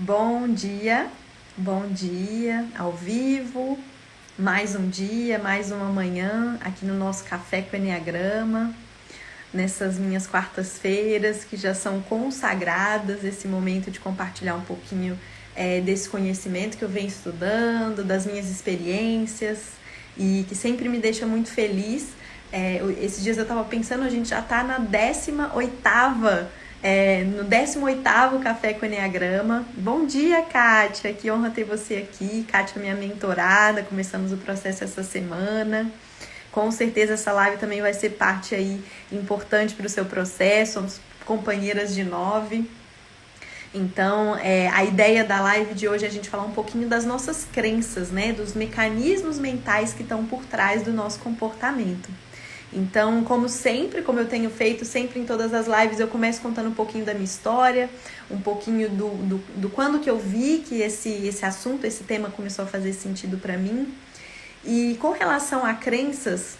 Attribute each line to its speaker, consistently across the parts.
Speaker 1: Bom dia, ao vivo, mais um dia, mais uma manhã aqui no nosso Café com Eneagrama, nessas minhas quartas-feiras que já são consagradas, esse momento de compartilhar um pouquinho desse conhecimento que eu venho estudando, das minhas experiências e que sempre me deixa muito feliz. Esses dias eu estava pensando, a gente já está na 18ª no 18º Café com Eneagrama. Bom dia, Kátia, que honra ter você aqui. Kátia, minha mentorada, começamos o processo essa semana. Com certeza essa live também vai ser parte aí importante para o seu processo, somos companheiras de 9. Então, a ideia da live de hoje é a gente falar um pouquinho das nossas crenças, né? Dos mecanismos mentais que estão por trás do nosso comportamento. Então, como sempre, como eu tenho feito sempre em todas as lives, eu começo contando um pouquinho da minha história, um pouquinho do quando que eu vi que esse assunto, esse tema começou a fazer sentido para mim. E com relação a crenças,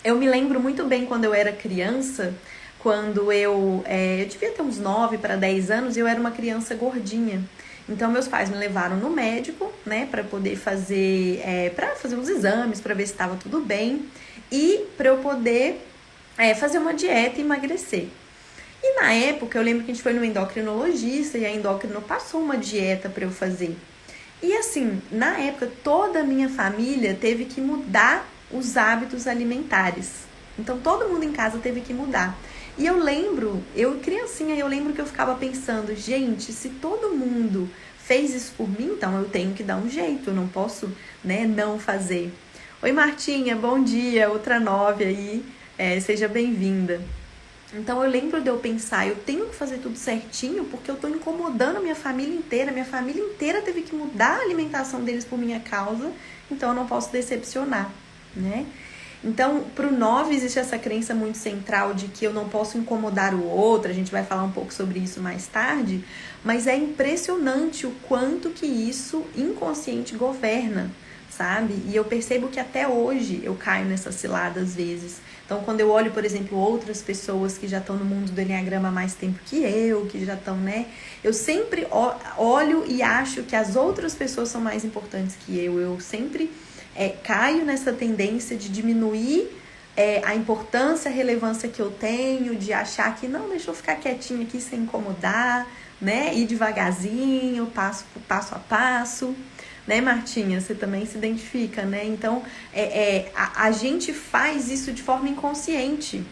Speaker 1: eu me lembro muito bem quando eu era criança, quando eu devia ter uns 9 para 10 anos e eu era uma criança gordinha. Então, meus pais me levaram no médico, né, para poder fazer uns exames, para ver se estava tudo bem e para eu poder fazer uma dieta e emagrecer. E na época, eu lembro que a gente foi no endocrinologista e a endócrino passou uma dieta para eu fazer. E assim, na época, toda a minha família teve que mudar os hábitos alimentares. Então, todo mundo em casa teve que mudar. E eu lembro, criancinha, eu lembro que eu ficava pensando, gente, se todo mundo fez isso por mim, então eu tenho que dar um jeito, eu não posso, não fazer. Oi, Martinha, bom dia, outra 9 aí, seja bem-vinda. Então eu lembro de eu pensar, eu tenho que fazer tudo certinho porque eu tô incomodando a minha família inteira teve que mudar a alimentação deles por minha causa, então eu não posso decepcionar, né? Então, pro 9 existe essa crença muito central de que eu não posso incomodar o outro, a gente vai falar um pouco sobre isso mais tarde, mas é impressionante o quanto que isso inconsciente governa, sabe? E eu percebo que até hoje eu caio nessa cilada às vezes. Então, quando eu olho, por exemplo, outras pessoas que já estão no mundo do Eneagrama há mais tempo que eu, que já estão, eu sempre olho e acho que as outras pessoas são mais importantes que eu. Eu sempre caio nessa tendência de diminuir a importância, a relevância que eu tenho, de achar que não, deixa eu ficar quietinha aqui sem incomodar, ir devagarzinho, passo a passo. Né, Martinha? Você também se identifica, né? Então, a gente faz isso de forma inconsciente.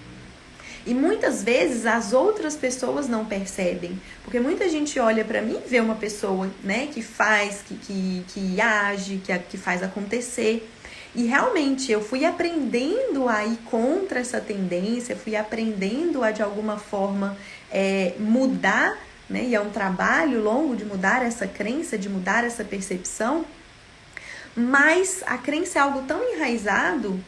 Speaker 1: E muitas vezes as outras pessoas não percebem. Porque muita gente olha pra mim e vê uma pessoa, que faz, que age, que faz acontecer. E realmente eu fui aprendendo a ir contra essa tendência, fui aprendendo a de alguma forma mudar, e é um trabalho longo de mudar essa crença, de mudar essa percepção. Mas a crença é algo tão enraizado,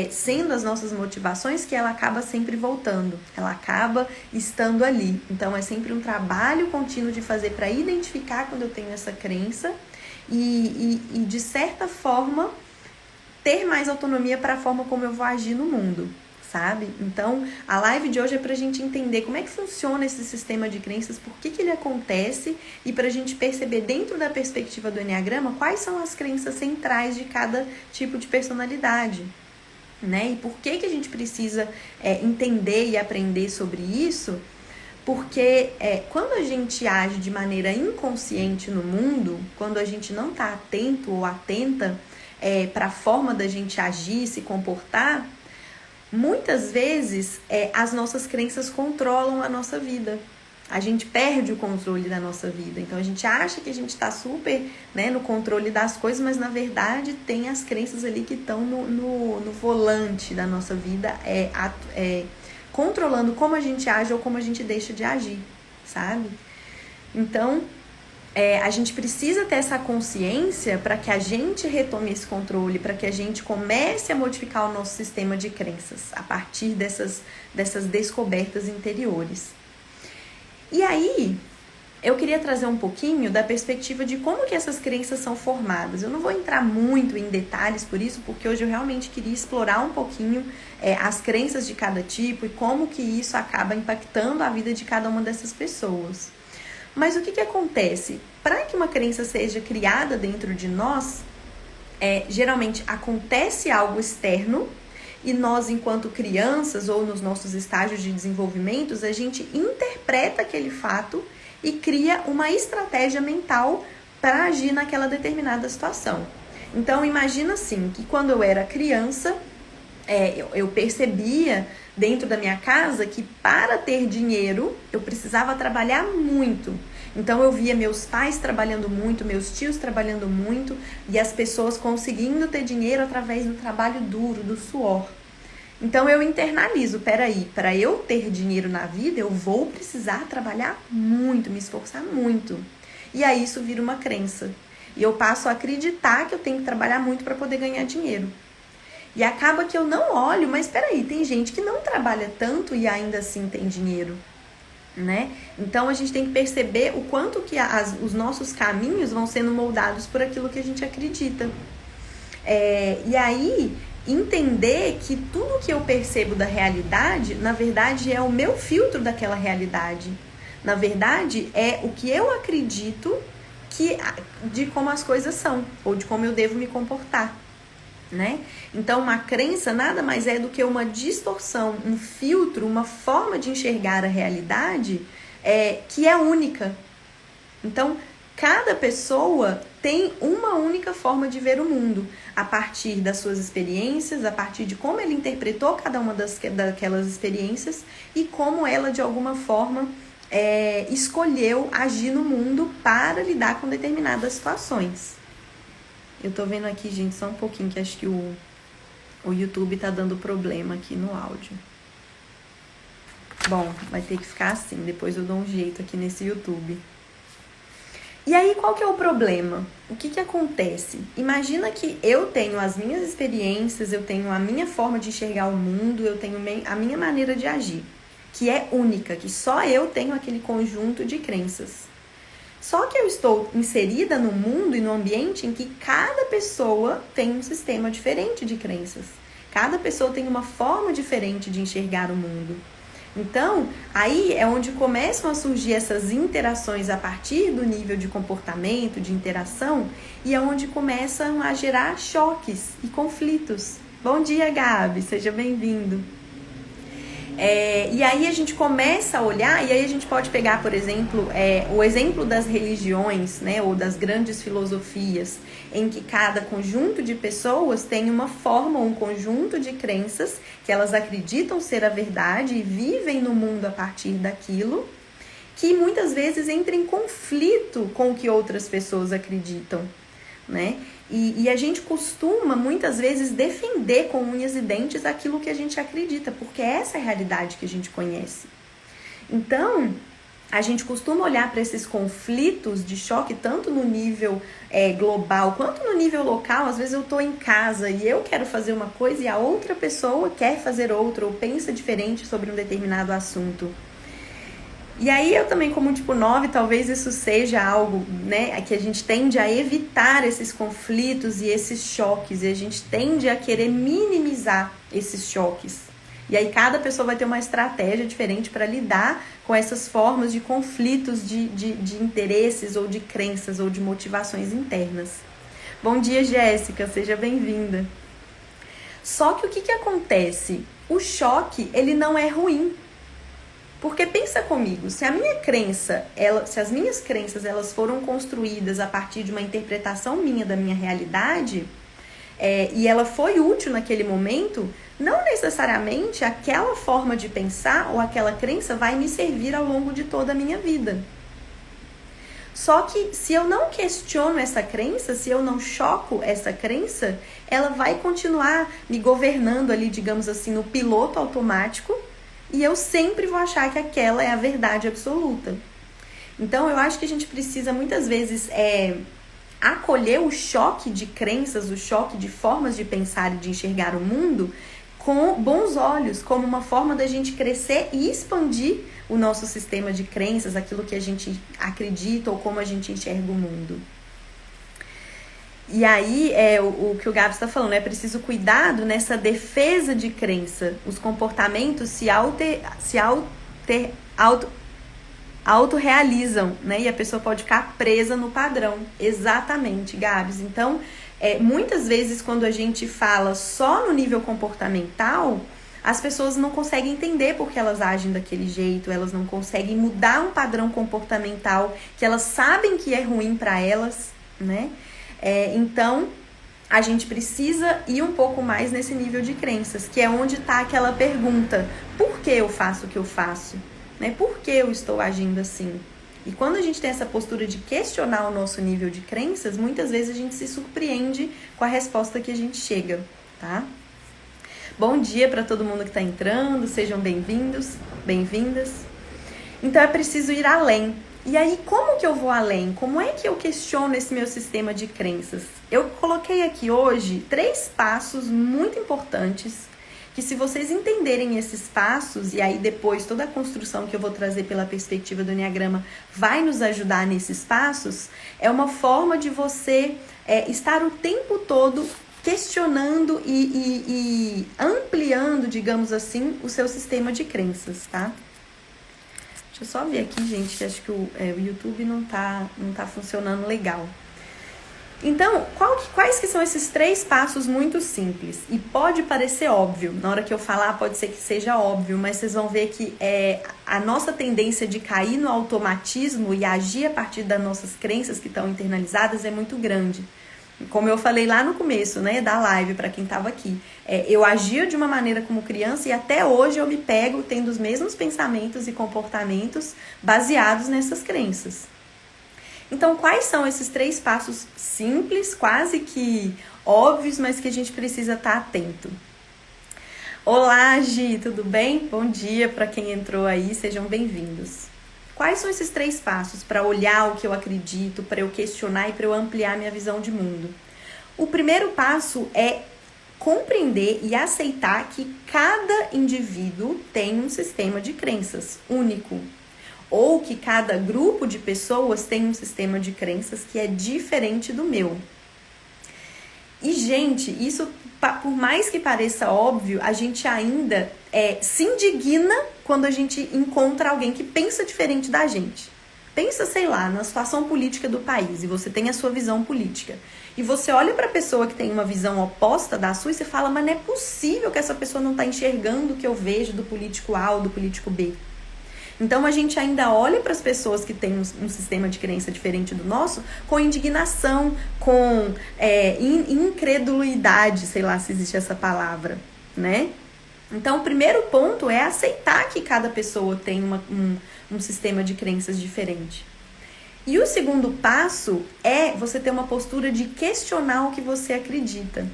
Speaker 1: sendo as nossas motivações, que ela acaba sempre voltando, ela acaba estando ali. Então é sempre um trabalho contínuo de fazer para identificar quando eu tenho essa crença e de certa forma ter mais autonomia para a forma como eu vou agir no mundo, sabe? Então, a live de hoje é pra gente entender como é que funciona esse sistema de crenças, por que ele acontece e pra gente perceber dentro da perspectiva do Eneagrama quais são as crenças centrais de cada tipo de personalidade, E por que a gente precisa entender e aprender sobre isso, porque quando a gente age de maneira inconsciente no mundo, quando a gente não tá atento ou atenta para a forma da gente agir, se comportar, muitas vezes as nossas crenças controlam a nossa vida. A gente perde o controle da nossa vida. Então a gente acha que a gente está super no controle das coisas, mas na verdade tem as crenças ali que estão no volante da nossa vida, controlando como a gente age ou como a gente deixa de agir, sabe? Então a gente precisa ter essa consciência para que a gente retome esse controle, para que a gente comece a modificar o nosso sistema de crenças a partir dessas descobertas interiores. E aí, eu queria trazer um pouquinho da perspectiva de como que essas crenças são formadas. Eu não vou entrar muito em detalhes por isso, porque hoje eu realmente queria explorar um pouquinho as crenças de cada tipo e como que isso acaba impactando a vida de cada uma dessas pessoas. Mas o que acontece? Para que uma crença seja criada dentro de nós, geralmente acontece algo externo e nós, enquanto crianças ou nos nossos estágios de desenvolvimento, a gente interpreta aquele fato e cria uma estratégia mental para agir naquela determinada situação. Então, imagina assim, que quando eu era criança, eu percebia dentro da minha casa que para ter dinheiro eu precisava trabalhar muito. Então eu via meus pais trabalhando muito, meus tios trabalhando muito e as pessoas conseguindo ter dinheiro através do trabalho duro, do suor. Então eu internalizo, peraí, para eu ter dinheiro na vida eu vou precisar trabalhar muito, me esforçar muito. E aí isso vira uma crença. E eu passo a acreditar que eu tenho que trabalhar muito para poder ganhar dinheiro. E acaba que eu não olho, mas peraí, tem gente que não trabalha tanto e ainda assim tem dinheiro, né? Então a gente tem que perceber o quanto que os nossos caminhos vão sendo moldados por aquilo que a gente acredita. E aí, entender que tudo que eu percebo da realidade, na verdade, é o meu filtro daquela realidade. Na verdade, é o que eu acredito de como as coisas são, ou de como eu devo me comportar. Né? Então, uma crença nada mais é do que uma distorção, um filtro, uma forma de enxergar a realidade que é única. Então, cada pessoa tem uma única forma de ver o mundo, a partir das suas experiências, a partir de como ela interpretou cada uma daquelas experiências e como ela, de alguma forma, escolheu agir no mundo para lidar com determinadas situações. Eu tô vendo aqui, gente, só um pouquinho, que acho que o YouTube tá dando problema aqui no áudio. Bom, vai ter que ficar assim, depois eu dou um jeito aqui nesse YouTube. E aí, qual que é o problema? O que acontece? Imagina que eu tenho as minhas experiências, eu tenho a minha forma de enxergar o mundo, eu tenho a minha maneira de agir, que é única, que só eu tenho aquele conjunto de crenças. Só que eu estou inserida no mundo e no ambiente em que cada pessoa tem um sistema diferente de crenças. Cada pessoa tem uma forma diferente de enxergar o mundo. Então, aí é onde começam a surgir essas interações a partir do nível de comportamento, de interação, e é onde começam a gerar choques e conflitos. Bom dia, Gabi, seja bem-vindo. E aí a gente começa a olhar, e aí a gente pode pegar, por exemplo, o exemplo das religiões, né, ou das grandes filosofias, em que cada conjunto de pessoas tem uma forma, um conjunto de crenças que elas acreditam ser a verdade e vivem no mundo a partir daquilo, que muitas vezes entra em conflito com o que outras pessoas acreditam, né? E a gente costuma, muitas vezes, defender com unhas e dentes aquilo que a gente acredita, porque essa é a realidade que a gente conhece. Então, a gente costuma olhar para esses conflitos de choque, tanto no nível global quanto no nível local. Às vezes eu estou em casa e eu quero fazer uma coisa e a outra pessoa quer fazer outra ou pensa diferente sobre um determinado assunto. E aí eu também, como tipo 9, talvez isso seja algo, né, que a gente tende a evitar esses conflitos e esses choques, e a gente tende a querer minimizar esses choques. E aí cada pessoa vai ter uma estratégia diferente para lidar com essas formas de conflitos de interesses ou de crenças ou de motivações internas. Bom dia, Jéssica, seja bem-vinda. Só que o que acontece? O choque, ele não é ruim. Porque pensa comigo, se as minhas crenças elas foram construídas a partir de uma interpretação minha da minha realidade, e ela foi útil naquele momento, não necessariamente aquela forma de pensar ou aquela crença vai me servir ao longo de toda a minha vida. Só que se eu não questiono essa crença, se eu não choco essa crença, ela vai continuar me governando ali, digamos assim, no piloto automático, e eu sempre vou achar que aquela é a verdade absoluta. Então, eu acho que a gente precisa, muitas vezes, acolher o choque de crenças, o choque de formas de pensar e de enxergar o mundo com bons olhos, como uma forma da gente crescer e expandir o nosso sistema de crenças, aquilo que a gente acredita ou como a gente enxerga o mundo. E aí, o que o Gabi está falando, é preciso cuidado nessa defesa de autorrealizam, né? E a pessoa pode ficar presa no padrão. Exatamente, Gabs. Então, muitas vezes quando a gente fala só no nível comportamental, as pessoas não conseguem entender por que elas agem daquele jeito, elas não conseguem mudar um padrão comportamental que elas sabem que é ruim para elas, né? Então, a gente precisa ir um pouco mais nesse nível de crenças, que é onde está aquela pergunta: por que eu faço o que eu faço? Né? Por que eu estou agindo assim? E quando a gente tem essa postura de questionar o nosso nível de crenças, muitas vezes a gente se surpreende com a resposta que a gente chega, tá? Bom dia para todo mundo que está entrando, sejam bem-vindos, bem-vindas. Então é preciso ir além. E aí, como que eu vou além? Como é que eu questiono esse meu sistema de crenças? Eu coloquei aqui hoje 3 passos muito importantes, que se vocês entenderem esses passos, e aí depois toda a construção que eu vou trazer pela perspectiva do Enneagrama vai nos ajudar nesses passos, é uma forma de você estar o tempo todo questionando e ampliando, digamos assim, o seu sistema de crenças, tá? Deixa eu só ver aqui, gente, que acho que o YouTube não tá funcionando legal. Então, quais que são esses 3 passos muito simples? E pode parecer óbvio, na hora que eu falar pode ser que seja óbvio, mas vocês vão ver que a nossa tendência de cair no automatismo e agir a partir das nossas crenças que estão internalizadas é muito grande. Como eu falei lá no começo, né, da live, para quem estava aqui, eu agia de uma maneira como criança e até hoje eu me pego tendo os mesmos pensamentos e comportamentos baseados nessas crenças. Então, quais são esses 3 passos simples, quase que óbvios, mas que a gente precisa estar atento? Olá, Gi, tudo bem? Bom dia para quem entrou aí, sejam bem-vindos. Quais são esses 3 passos para olhar o que eu acredito, para eu questionar e para eu ampliar minha visão de mundo? O primeiro passo é compreender e aceitar que cada indivíduo tem um sistema de crenças único. Ou que cada grupo de pessoas tem um sistema de crenças que é diferente do meu. E, gente, isso, por mais que pareça óbvio, a gente ainda se indigna quando a gente encontra alguém que pensa diferente da gente. Pensa, sei lá, na situação política do país e você tem a sua visão política. E você olha para a pessoa que tem uma visão oposta da sua e você fala, mas não é possível que essa pessoa não está enxergando o que eu vejo do político A ou do político B. Então, a gente ainda olha para as pessoas que têm um sistema de crença diferente do nosso com indignação, com incredulidade, sei lá se existe essa palavra, né? Então, o primeiro ponto é aceitar que cada pessoa tem um sistema de crenças diferente. E o segundo passo é você ter uma postura de questionar o que você acredita.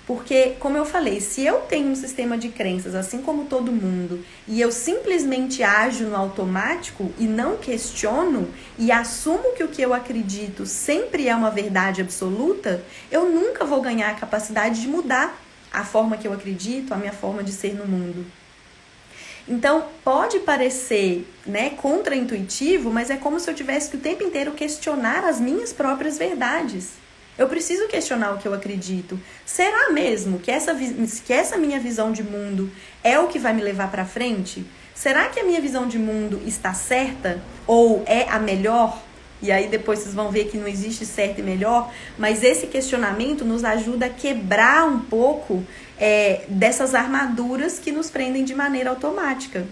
Speaker 1: Porque, como eu falei, se eu tenho um sistema de crenças, assim como todo mundo, e eu simplesmente ajo no automático e não questiono e assumo que o que eu acredito sempre é uma verdade absoluta, eu nunca vou ganhar a capacidade de mudar a forma que eu acredito, a minha forma de ser no mundo. Então, pode parecer, né, contraintuitivo, mas é como se eu tivesse que o tempo inteiro questionar as minhas próprias verdades. Eu preciso questionar o que eu acredito. Será mesmo que essa minha visão de mundo é o que vai me levar para frente? Será que a minha visão de mundo está certa? Ou é a melhor? E aí depois vocês vão ver que não existe certo e melhor. Mas esse questionamento nos ajuda a quebrar um pouco dessas armaduras que nos prendem de maneira automática.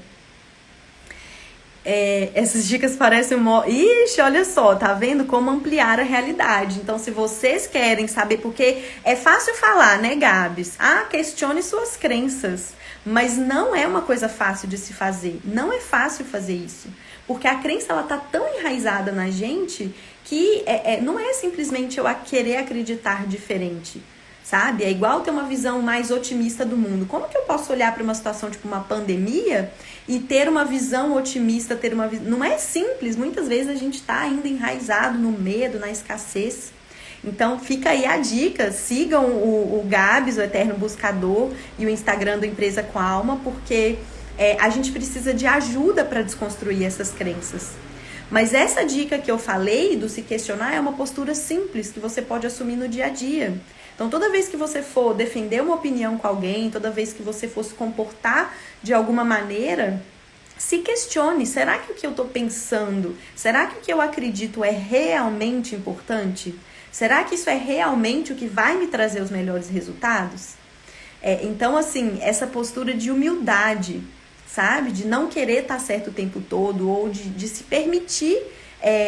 Speaker 1: Essas dicas parecem Ixi, olha só, tá vendo como ampliar a realidade. Então, se vocês querem saber, porque é fácil falar, né, Gabs? Questione suas crenças. Mas não é uma coisa fácil de se fazer. Não é fácil fazer isso. Porque a crença, ela tá tão enraizada na gente que não é simplesmente eu querer acreditar diferente. Sabe? É igual ter uma visão mais otimista do mundo. Como que eu posso olhar para uma situação tipo uma pandemia e ter uma visão otimista, Não é simples. Muitas vezes a gente está ainda enraizado no medo, na escassez. Então fica aí a dica. Sigam o Gabs, o Eterno Buscador, e o Instagram do Empresa com Alma, porque a gente precisa de ajuda para desconstruir essas crenças. Mas essa dica que eu falei do se questionar é uma postura simples que você pode assumir no dia a dia. Então, toda vez que você for defender uma opinião com alguém, toda vez que você for se comportar de alguma maneira, se questione, será que o que eu estou pensando, será que o que eu acredito é realmente importante? Será que isso é realmente o que vai me trazer os melhores resultados? Então, assim, essa postura de humildade, sabe? De não querer estar certo o tempo todo, ou de se permitir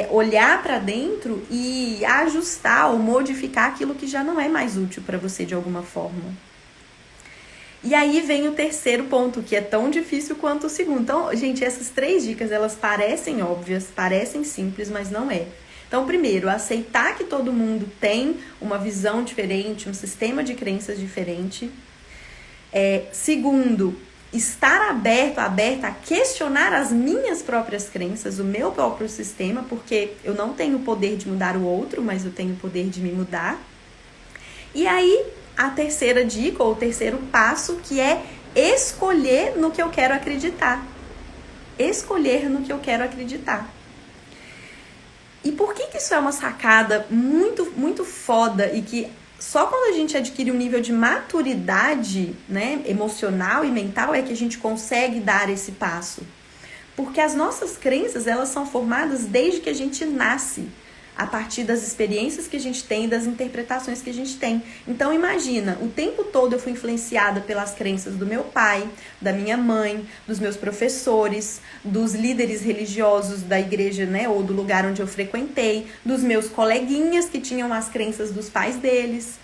Speaker 1: olhar para dentro e ajustar ou modificar aquilo que já não é mais útil para você de alguma forma. E aí vem o terceiro ponto, que é tão difícil quanto o segundo. Então, gente, essas 3 dicas, elas parecem óbvias, parecem simples, mas não é. Então, primeiro, aceitar que todo mundo tem uma visão diferente, um sistema de crenças diferente. Segundo, estar aberta a questionar as minhas próprias crenças, o meu próprio sistema, porque eu não tenho o poder de mudar o outro, mas eu tenho o poder de me mudar. E aí, a terceira dica, ou o terceiro passo, que é escolher no que eu quero acreditar. Escolher no que eu quero acreditar. E por que isso é uma sacada muito, muito foda e que só quando a gente adquire um nível de maturidade, né, emocional e mental é que a gente consegue dar esse passo? Porque as nossas crenças, elas são formadas desde que a gente nasce, a partir das experiências que a gente tem e das interpretações que a gente tem. Então imagina, o tempo todo eu fui influenciada pelas crenças do meu pai, da minha mãe, dos meus professores, dos líderes religiosos da igreja, né, ou do lugar onde eu frequentei, dos meus coleguinhas que tinham as crenças dos pais deles,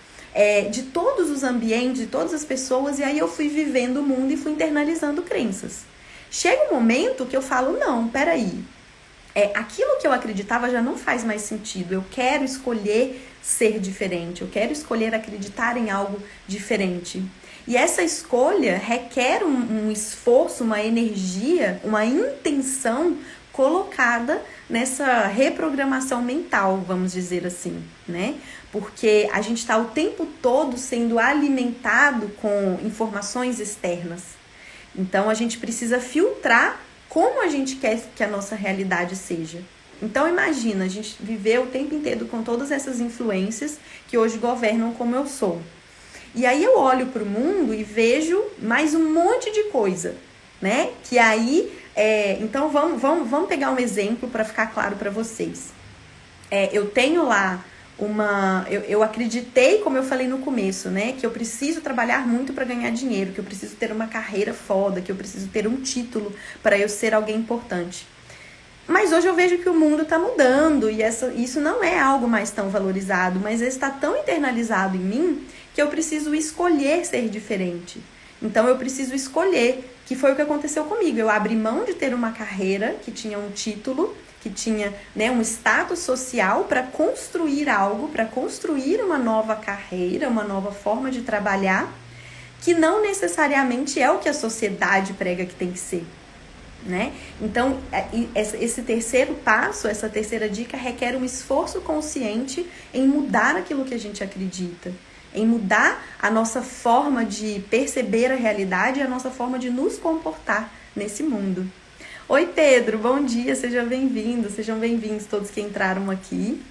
Speaker 1: de todos os ambientes, de todas as pessoas, e aí eu fui vivendo o mundo e fui internalizando crenças. Chega um momento que eu falo, não, peraí, aquilo que eu acreditava já não faz mais sentido. Eu quero escolher ser diferente. Eu quero escolher acreditar em algo diferente. E essa escolha requer um esforço, uma energia, uma intenção colocada nessa reprogramação mental, vamos dizer assim, né? Porque a gente está o tempo todo sendo alimentado com informações externas. Então a gente precisa filtrar como a gente quer que a nossa realidade seja. Então imagina, a gente viveu o tempo inteiro com todas essas influências que hoje governam como eu sou. E aí eu olho para o mundo e vejo mais um monte de coisa, né? Que aí, então vamos pegar um exemplo para ficar claro para vocês. Eu tenho lá eu acreditei, como eu falei no começo, né, que eu preciso trabalhar muito para ganhar dinheiro, que eu preciso ter uma carreira foda, que eu preciso ter um título para eu ser alguém importante. Mas hoje eu vejo que o mundo está mudando e isso não é algo mais tão valorizado, mas está tão internalizado em mim que eu preciso escolher ser diferente. Então eu preciso escolher, que foi o que aconteceu comigo. Eu abri mão de ter uma carreira que tinha um título, que tinha, né, um status social para construir algo, para construir uma nova carreira, uma nova forma de trabalhar, que não necessariamente é o que a sociedade prega que tem que ser, né? Então, esse terceiro passo, essa terceira dica requer um esforço consciente em mudar aquilo que a gente acredita, em mudar a nossa forma de perceber a realidade e a nossa forma de nos comportar nesse mundo. Oi Pedro, bom dia, seja bem-vindo, sejam bem-vindos todos que entraram aqui.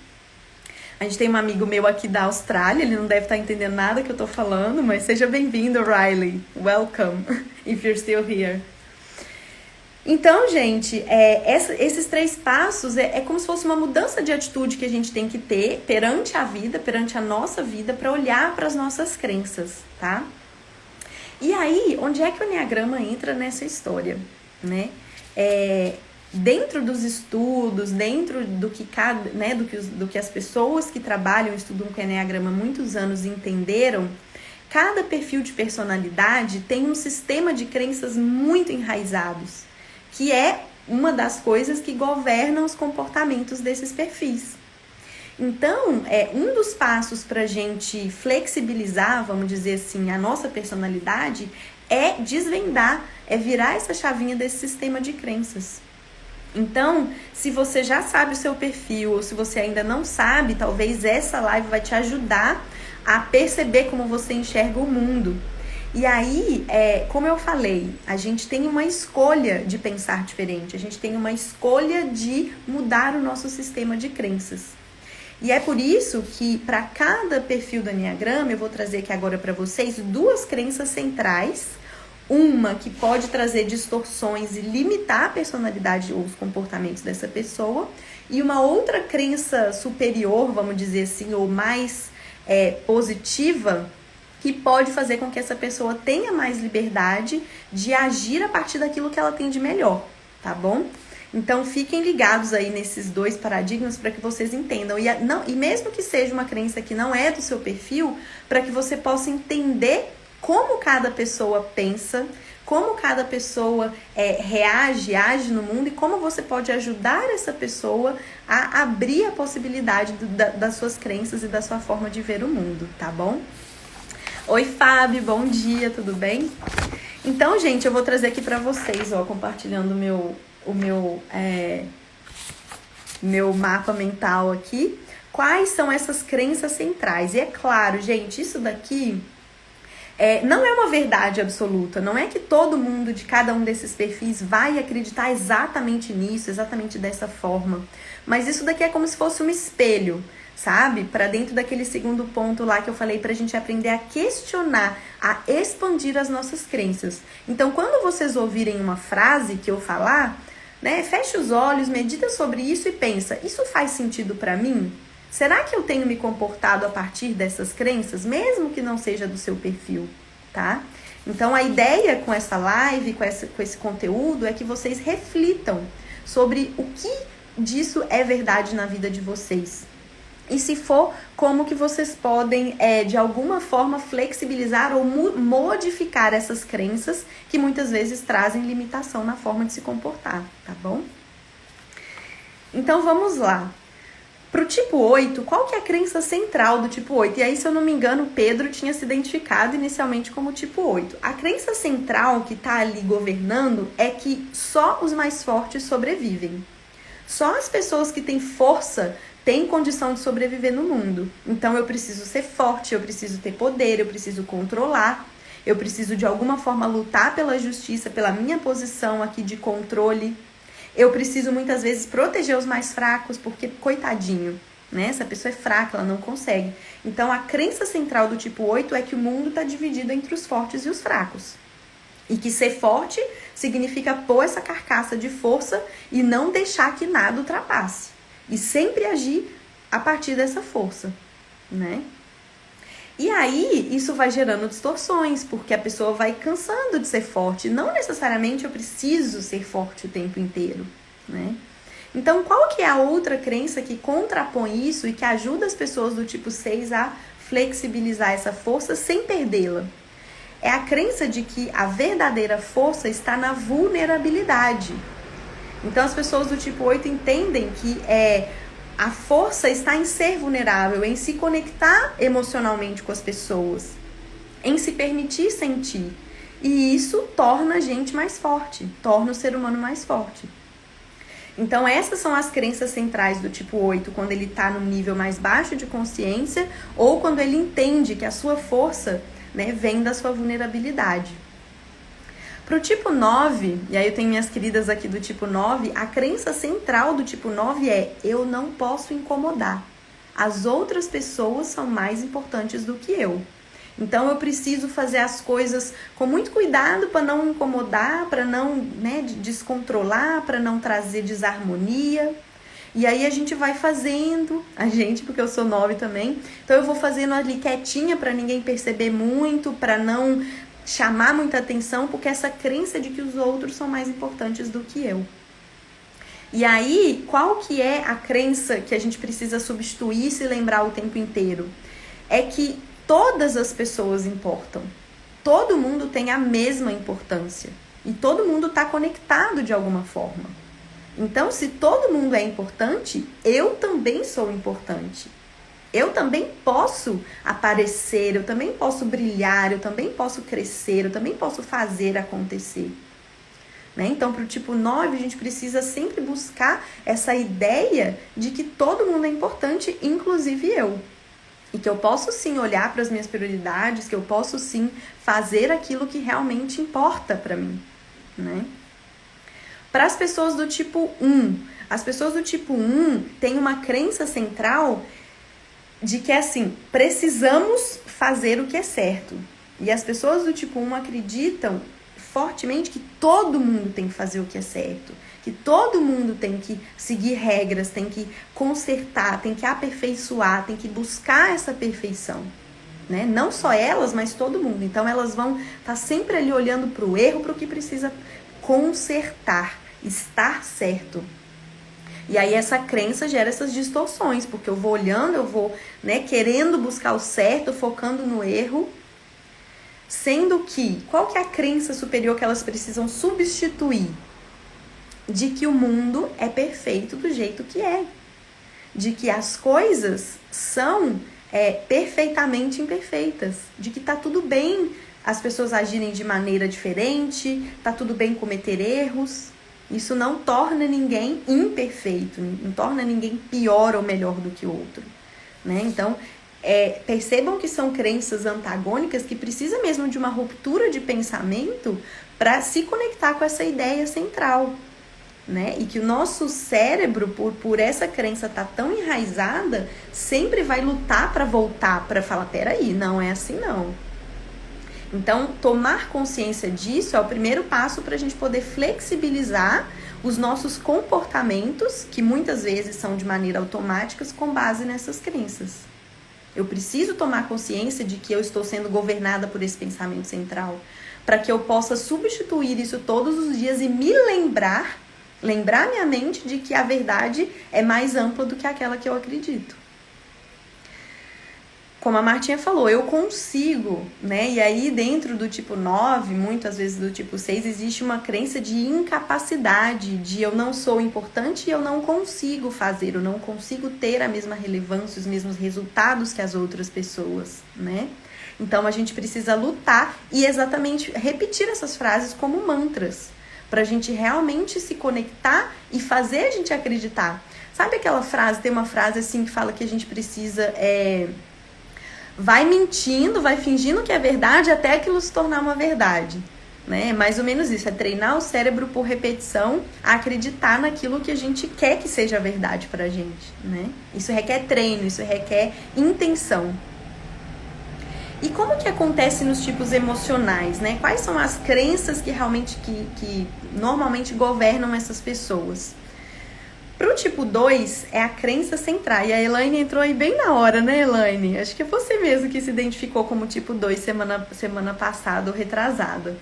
Speaker 1: A gente tem um amigo meu aqui da Austrália, ele não deve estar entendendo nada que eu tô falando, mas seja bem-vindo, Riley, welcome, if you're still here. Então, gente, esses 3 passos é como se fosse uma mudança de atitude que a gente tem que ter perante a vida, perante a nossa vida, para olhar para as nossas crenças, tá? E aí, onde é que o Enneagrama entra nessa história, né? Dentro dos estudos, dentro do que do que as pessoas que trabalham, estudam com o Enneagrama há muitos anos entenderam, cada perfil de personalidade tem um sistema de crenças muito enraizados, que é uma das coisas que governam os comportamentos desses perfis. Então, um dos passos para a gente flexibilizar, vamos dizer assim, a nossa personalidade é desvendar, é virar essa chavinha desse sistema de crenças. Então, se você já sabe o seu perfil, ou se você ainda não sabe, talvez essa live vai te ajudar a perceber como você enxerga o mundo. E aí, como eu falei, a gente tem uma escolha de pensar diferente, a gente tem uma escolha de mudar o nosso sistema de crenças. E é por isso que, para cada perfil do Enneagrama, eu vou trazer aqui agora para vocês 2 crenças centrais, uma que pode trazer distorções e limitar a personalidade ou os comportamentos dessa pessoa, e uma outra crença superior, vamos dizer assim, ou mais positiva, que pode fazer com que essa pessoa tenha mais liberdade de agir a partir daquilo que ela tem de melhor, tá bom? Então, fiquem ligados aí nesses dois paradigmas para que vocês entendam. E mesmo que seja uma crença que não é do seu perfil, para que você possa entender como cada pessoa pensa, como cada pessoa reage, age no mundo e como você pode ajudar essa pessoa a abrir a possibilidade das suas crenças e da sua forma de ver o mundo, tá bom? Oi, Fábio, bom dia, tudo bem? Então, gente, eu vou trazer aqui para vocês, compartilhando o meu mapa mental aqui, quais são essas crenças centrais. E é claro, gente, isso daqui não é uma verdade absoluta, não é que todo mundo de cada um desses perfis vai acreditar exatamente nisso, exatamente dessa forma, mas isso daqui é como se fosse um espelho, sabe? Para dentro daquele segundo ponto lá que eu falei, pra gente aprender a questionar, a expandir as nossas crenças. Então, quando vocês ouvirem uma frase que eu falar, né, feche os olhos, medita sobre isso e pensa, isso faz sentido para mim? Será que eu tenho me comportado a partir dessas crenças, mesmo que não seja do seu perfil, tá? Então, a ideia com essa live, com esse conteúdo, é que vocês reflitam sobre o que disso é verdade na vida de vocês. E se for, como que vocês podem, de alguma forma, flexibilizar ou modificar essas crenças que muitas vezes trazem limitação na forma de se comportar, tá bom? Então, vamos lá. Para o tipo 8, qual que é a crença central do tipo 8? E aí, se eu não me engano, Pedro tinha se identificado inicialmente como tipo 8. A crença central que está ali governando é que só os mais fortes sobrevivem. Só as pessoas que têm força têm condição de sobreviver no mundo. Então, eu preciso ser forte, eu preciso ter poder, eu preciso controlar, eu preciso de alguma forma lutar pela justiça, pela minha posição aqui de controle. Eu preciso muitas vezes proteger os mais fracos, porque, coitadinho, né? Essa pessoa é fraca, ela não consegue. Então, a crença central do tipo 8 é que o mundo está dividido entre os fortes e os fracos. E que ser forte significa pôr essa carcaça de força e não deixar que nada ultrapasse. E sempre agir a partir dessa força, né? E aí, isso vai gerando distorções, porque a pessoa vai cansando de ser forte. Não necessariamente eu preciso ser forte o tempo inteiro, né? Então, qual que é a outra crença que contrapõe isso e que ajuda as pessoas do tipo 6 a flexibilizar essa força sem perdê-la? É a crença de que a verdadeira força está na vulnerabilidade. Então, as pessoas do tipo 8 entendem que a força está em ser vulnerável, em se conectar emocionalmente com as pessoas, em se permitir sentir. E isso torna a gente mais forte, torna o ser humano mais forte. Então, essas são as crenças centrais do tipo 8, quando ele está no nível mais baixo de consciência ou quando ele entende que a sua força, né, vem da sua vulnerabilidade. Para o tipo 9, e aí eu tenho minhas queridas aqui do tipo 9, a crença central do tipo 9 é: eu não posso incomodar. As outras pessoas são mais importantes do que eu. Então eu preciso fazer as coisas com muito cuidado para não incomodar, para não, né, descontrolar, para não trazer desarmonia. E aí a gente vai fazendo, porque eu sou 9 também, então eu vou fazendo ali quietinha para ninguém perceber muito, para não chamar muita atenção, porque essa crença de que os outros são mais importantes do que eu. E aí, qual que é a crença que a gente precisa substituir e se lembrar o tempo inteiro? É que todas as pessoas importam. Todo mundo tem a mesma importância. E todo mundo está conectado de alguma forma. Então, se todo mundo é importante, eu também sou importante. Eu também posso aparecer, eu também posso brilhar, eu também posso crescer, eu também posso fazer acontecer. Né? Então, para o tipo 9, a gente precisa sempre buscar essa ideia de que todo mundo é importante, inclusive eu. E que eu posso sim olhar para as minhas prioridades, que eu posso sim fazer aquilo que realmente importa para mim. Né? Para as pessoas do tipo 1, as pessoas do tipo 1 têm uma crença central de que, assim, precisamos fazer o que é certo. E as pessoas do tipo 1 acreditam fortemente que todo mundo tem que fazer o que é certo, que todo mundo tem que seguir regras, tem que consertar, tem que aperfeiçoar, tem que buscar essa perfeição, né? Não só elas, mas todo mundo. Então elas vão estar sempre ali olhando para o erro, para o que precisa consertar, estar certo. E aí essa crença gera essas distorções, porque eu vou olhando, eu vou, né, querendo buscar o certo, focando no erro, sendo que, qual que é a crença superior que elas precisam substituir? De que o mundo é perfeito do jeito que é. De que as coisas são perfeitamente imperfeitas. De que tá tudo bem as pessoas agirem de maneira diferente, tá tudo bem cometer erros. Isso não torna ninguém imperfeito, não torna ninguém pior ou melhor do que o outro, né? Então, percebam que são crenças antagônicas que precisam mesmo de uma ruptura de pensamento para se conectar com essa ideia central, né? E que o nosso cérebro, por essa crença estar tão enraizada, sempre vai lutar para voltar, para falar, peraí, não é assim não. Então, tomar consciência disso é o primeiro passo para a gente poder flexibilizar os nossos comportamentos, que muitas vezes são de maneira automática, com base nessas crenças. Eu preciso tomar consciência de que eu estou sendo governada por esse pensamento central, para que eu possa substituir isso todos os dias e me lembrar minha mente de que a verdade é mais ampla do que aquela que eu acredito. Como a Martinha falou, eu consigo, né? E aí dentro do tipo 9, muitas vezes do tipo 6, existe uma crença de incapacidade, de eu não sou importante e eu não consigo fazer, eu não consigo ter a mesma relevância, os mesmos resultados que as outras pessoas, né? Então a gente precisa lutar e exatamente repetir essas frases como mantras, pra gente realmente se conectar e fazer a gente acreditar. Sabe aquela frase, tem uma frase assim que fala que a gente precisa... vai mentindo, vai fingindo que é verdade até aquilo se tornar uma verdade, né? É mais ou menos isso, é treinar o cérebro por repetição a acreditar naquilo que a gente quer que seja verdade pra gente, né? Isso requer treino, isso requer intenção. E como que acontece nos tipos emocionais, né? Quais são as crenças que realmente, que normalmente governam essas pessoas? Pro tipo 2, é a crença central. E a Elaine entrou aí bem na hora, né, Elaine? Acho que é você mesmo que se identificou como tipo 2 semana passada ou retrasada.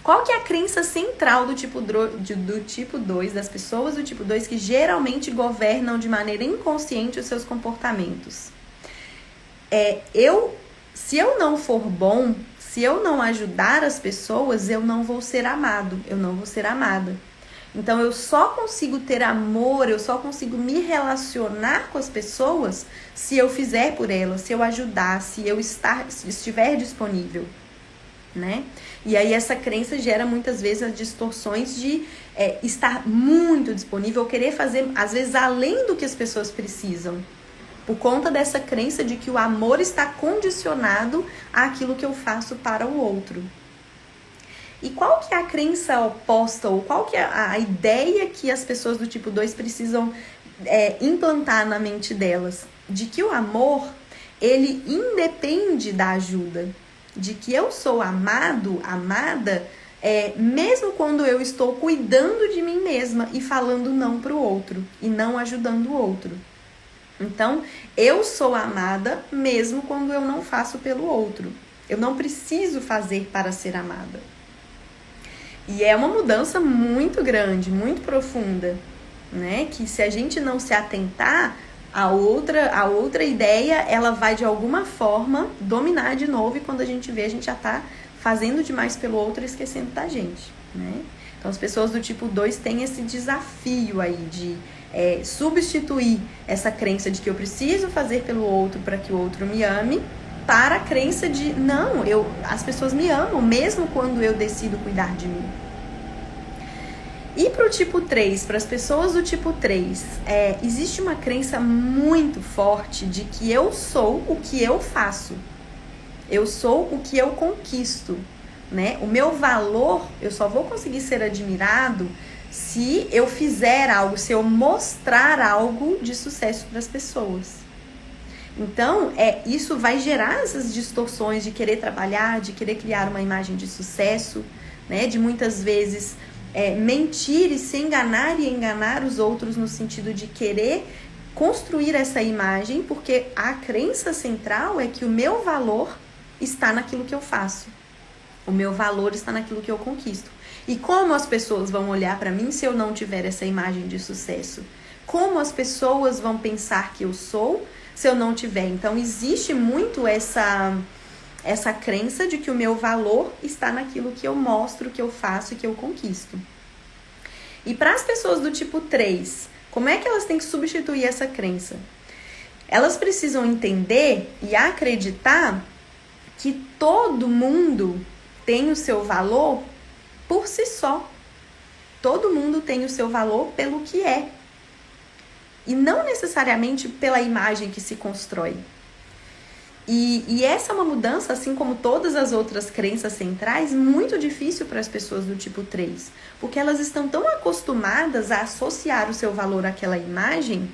Speaker 1: Qual que é a crença central do tipo 2, das pessoas do tipo 2 que geralmente governam de maneira inconsciente os seus comportamentos? Se eu não for bom, se eu não ajudar as pessoas, eu não vou ser amado, eu não vou ser amada. Então, eu só consigo ter amor, eu só consigo me relacionar com as pessoas se eu fizer por elas, se eu ajudar, se eu estiver disponível, né? E aí, essa crença gera muitas vezes as distorções de estar muito disponível, querer fazer, às vezes, além do que as pessoas precisam. Por conta dessa crença de que o amor está condicionado àquilo que eu faço para o outro. E qual que é a crença oposta, ou qual que é a ideia que as pessoas do tipo 2 precisam implantar na mente delas? De que o amor, ele independe da ajuda. De que eu sou amado, amada, mesmo quando eu estou cuidando de mim mesma e falando não para o outro, e não ajudando o outro. Então, eu sou amada mesmo quando eu não faço pelo outro. Eu não preciso fazer para ser amada. E é uma mudança muito grande, muito profunda, né? Que se a gente não se atentar, a outra ideia, ela vai de alguma forma dominar de novo, e quando a gente vê, a gente já tá fazendo demais pelo outro e esquecendo da gente, né? Então as pessoas do tipo 2 têm esse desafio aí de substituir essa crença de que eu preciso fazer pelo outro para que o outro me ame, para a crença de, não, as pessoas me amam, mesmo quando eu decido cuidar de mim. E para o tipo 3, para as pessoas do tipo 3, existe uma crença muito forte de que eu sou o que eu faço. Eu sou o que eu conquisto, né? O meu valor, eu só vou conseguir ser admirado se eu fizer algo, se eu mostrar algo de sucesso para as pessoas. Então, isso vai gerar essas distorções de querer trabalhar, de querer criar uma imagem de sucesso, né? De muitas vezes mentir e se enganar e enganar os outros no sentido de querer construir essa imagem, porque a crença central é que o meu valor está naquilo que eu faço. O meu valor está naquilo que eu conquisto. E como as pessoas vão olhar para mim se eu não tiver essa imagem de sucesso? Como as pessoas vão pensar que eu sou se eu não tiver? Então, existe muito essa crença de que o meu valor está naquilo que eu mostro, que eu faço e que eu conquisto. E para as pessoas do tipo 3, como é que elas têm que substituir essa crença? Elas precisam entender e acreditar que todo mundo tem o seu valor por si só. Todo mundo tem o seu valor pelo que é. E não necessariamente pela imagem que se constrói. E essa é uma mudança, assim como todas as outras crenças centrais, muito difícil para as pessoas do tipo 3. Porque elas estão tão acostumadas a associar o seu valor àquela imagem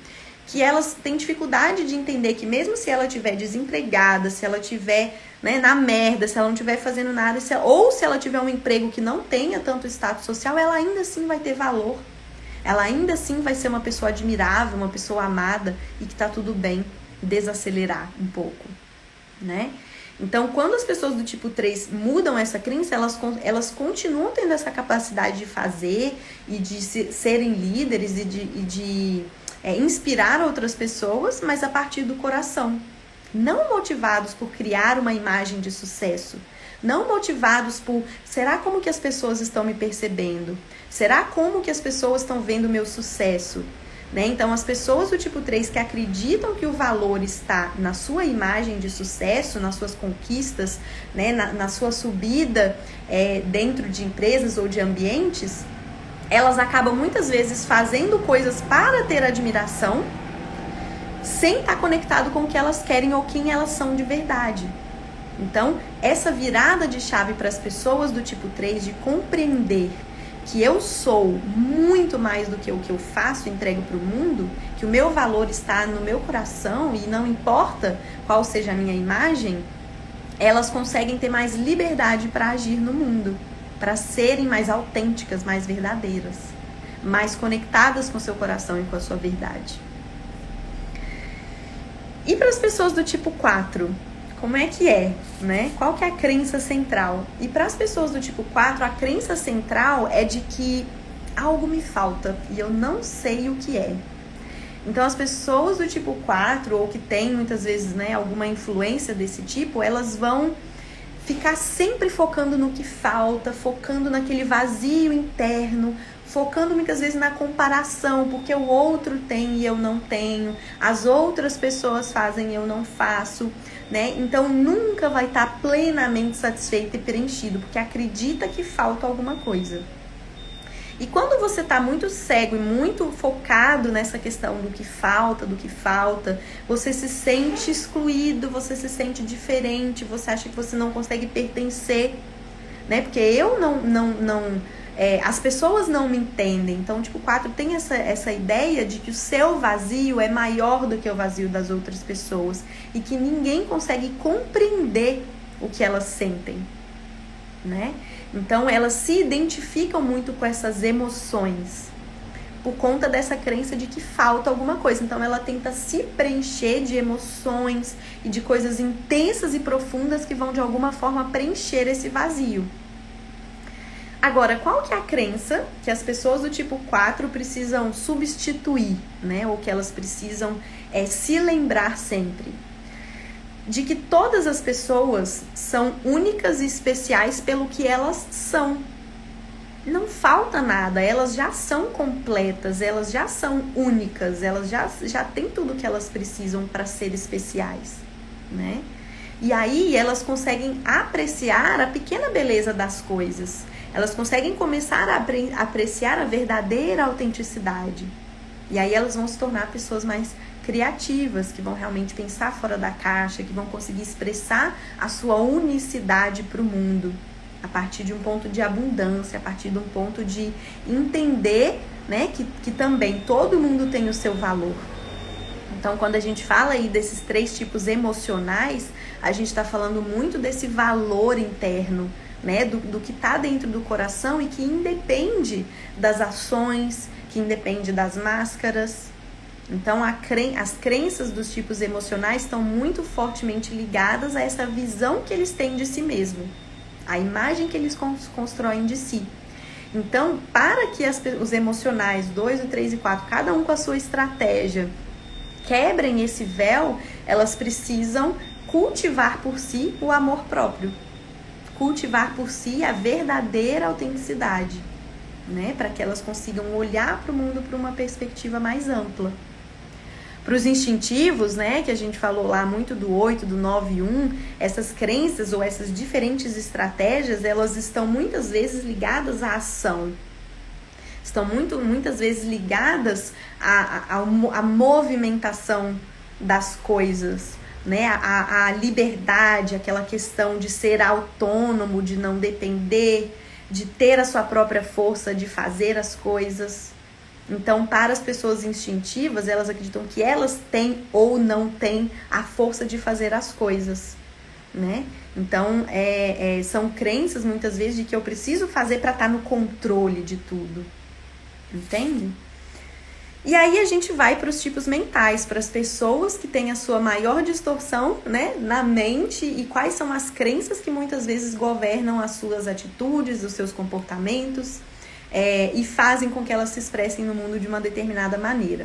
Speaker 1: que elas têm dificuldade de entender que mesmo se ela estiver desempregada, se ela estiver na merda, se ela não estiver fazendo nada, ou se ela tiver um emprego que não tenha tanto status social, ela ainda assim vai ter valor. Ela ainda assim vai ser uma pessoa admirável, uma pessoa amada e que tá tudo bem desacelerar um pouco, né? Então, quando as pessoas do tipo 3 mudam essa crença, elas continuam tendo essa capacidade de fazer e de serem líderes e de inspirar outras pessoas, mas a partir do coração. Não motivados por criar uma imagem de sucesso. Não motivados por, será como que as pessoas estão me percebendo? Será como que as pessoas estão vendo o meu sucesso? Né? Então, as pessoas do tipo 3 que acreditam que o valor está na sua imagem de sucesso, nas suas conquistas, né? na sua subida dentro de empresas ou de ambientes, elas acabam muitas vezes fazendo coisas para ter admiração, sem estar conectado com o que elas querem ou quem elas são de verdade. Então, essa virada de chave para as pessoas do tipo 3 de compreender que eu sou muito mais do que o que eu faço e entrego para o mundo, que o meu valor está no meu coração e não importa qual seja a minha imagem, elas conseguem ter mais liberdade para agir no mundo, para serem mais autênticas, mais verdadeiras, mais conectadas com o seu coração e com a sua verdade. E para as pessoas do tipo 4, como é que é, né? Qual que é a crença central? E para as pessoas do tipo 4, a crença central é de que algo me falta e eu não sei o que é. Então, as pessoas do tipo 4, ou que têm muitas vezes, alguma influência desse tipo, elas vão ficar sempre focando no que falta, focando naquele vazio interno, focando muitas vezes na comparação, porque o outro tem e eu não tenho, as outras pessoas fazem e eu não faço, né? Então nunca vai estar plenamente satisfeito e preenchido, porque acredita que falta alguma coisa. E quando você está muito cego e muito focado nessa questão do que falta, você se sente excluído, você se sente diferente, você acha que você não consegue pertencer, né? Porque eu as pessoas não me entendem. Então, tipo, 4 tem essa ideia de que o seu vazio é maior do que o vazio das outras pessoas e que ninguém consegue compreender o que elas sentem, né? Então, elas se identificam muito com essas emoções por conta dessa crença de que falta alguma coisa. Então, ela tenta se preencher de emoções e de coisas intensas e profundas que vão, de alguma forma, preencher esse vazio. Agora, qual que é a crença que as pessoas do tipo 4 precisam substituir, né? Ou que elas precisam se lembrar sempre? De que todas as pessoas são únicas e especiais pelo que elas são. Não falta nada, elas já são completas, elas já são únicas, elas já têm tudo que elas precisam para ser especiais, né? E aí elas conseguem apreciar a pequena beleza das coisas. Elas conseguem começar a apreciar a verdadeira autenticidade. E aí elas vão se tornar pessoas mais criativas, que vão realmente pensar fora da caixa, que vão conseguir expressar a sua unicidade para o mundo, a partir de um ponto de abundância, a partir de um ponto de entender, né, que também todo mundo tem o seu valor. Então, quando a gente fala aí desses 3 tipos emocionais, a gente está falando muito desse valor interno, né? Do que está dentro do coração e que independe das ações, que independe das máscaras. Então, as crenças dos tipos emocionais estão muito fortemente ligadas a essa visão que eles têm de si mesmo, a imagem que eles constroem de si. Então, para que os emocionais 2, o 3 e 4, cada um com a sua estratégia, quebrem esse véu, elas precisam cultivar por si o amor próprio, cultivar por si a verdadeira autenticidade, né? Para que elas consigam olhar para o mundo por uma perspectiva mais ampla. Para os instintivos, né, que a gente falou lá muito do 8, do 9 e 1, essas crenças ou essas diferentes estratégias, elas estão muitas vezes ligadas à ação. Estão muitas vezes ligadas à movimentação das coisas, né? A liberdade, aquela questão de ser autônomo, de não depender, de ter a sua própria força, de fazer as coisas. Então, para as pessoas instintivas, elas acreditam que elas têm ou não têm a força de fazer as coisas, né? Então, são crenças, muitas vezes, de que eu preciso fazer para estar no controle de tudo, entende? E aí a gente vai para os tipos mentais, para as pessoas que têm a sua maior distorção, né, na mente, e quais são as crenças que muitas vezes governam as suas atitudes, os seus comportamentos, e fazem com que elas se expressem no mundo de uma determinada maneira.